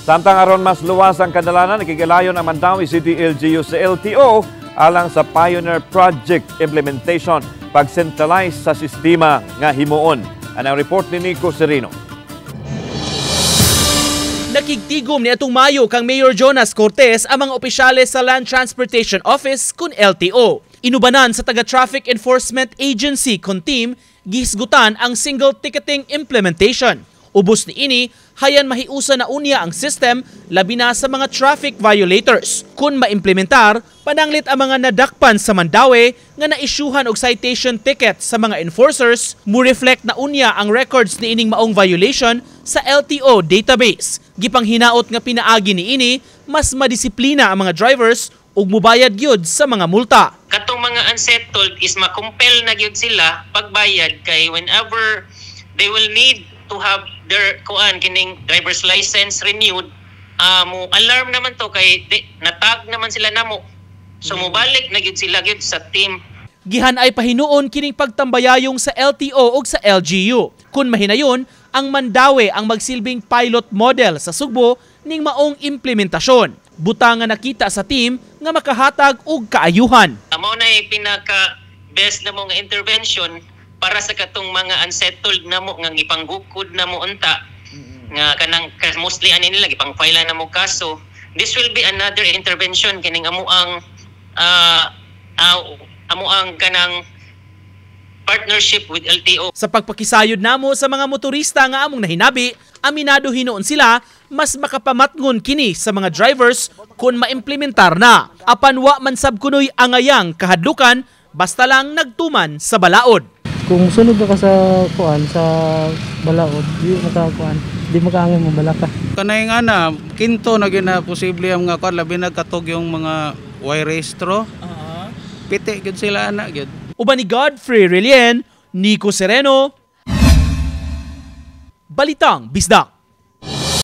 Samtang aron mas luwas ang kadalanan, nakikilayon ang Mandawi City LGU sa LTO alang sa Pioneer Project Implementation pag-centralize sa sistema nga himuon. Ang report ni Nico Serino. Nakigtigom ni atong Mayo kang Mayor Jonas Cortez ang mga opisyales sa Land Transportation Office kun LTO. Inubanan sa taga-Traffic Enforcement Agency kun team, gihisgutan ang single ticketing implementation. Ubos ni ini, hayan mahiusa na unya ang system labi na sa mga traffic violators. Kung maimplementar, pananglit ang mga nadakpan sa Mandawi nga na-issuehan og citation ticket sa mga enforcers, mo-reflect na unya ang records ni ining maong violation sa LTO database. Gipanghinaot nga pinaagi ni ini, mas madisiplina ang mga drivers ug mubayad gyud sa mga multa. Katong mga unsettled is makumpel na gyud sila pagbayad kay whenever they will need to have their kining driver's license renewed, mo alarm naman to kay natag naman sila namo. So mobalik na gyud sila gyud sa team. Gihan ay pahinuon kining pagtambayayong sa LTO ug sa LGU. Kun mahinayon, ang Mandawi ang magsilbing pilot model sa Sugbo ning maong implementasyon. Butang nga nakita sa team nga makahatag og kaayuhan. Amo na pinaka best na mo nga intervention para sa katong mga unsettled na mo nga gipanggukod na mo unta nga kanang mostly ani nila gipang-file na mo kaso. This will be another intervention kining amo ang kanang partnership with LTO. Sa pagpakisayod namo sa mga motorista nga among nahinabi, aminado hinuon sila mas makapamatngon kini sa mga drivers kung maimplementar na. Apan wa man sab kunoy angayang kahadlukan basta lang nagtuman sa balaod. Kung sunod ka sa sa balaod, di makaangin mo balaka. Kanay nga na, kinto na gina posible ang mga labi nagkatog yung mga wayrestro. Piti gud sila ana gud. Uban ni Godfrey Relien, Nico Sereno, Balitang Bisdak.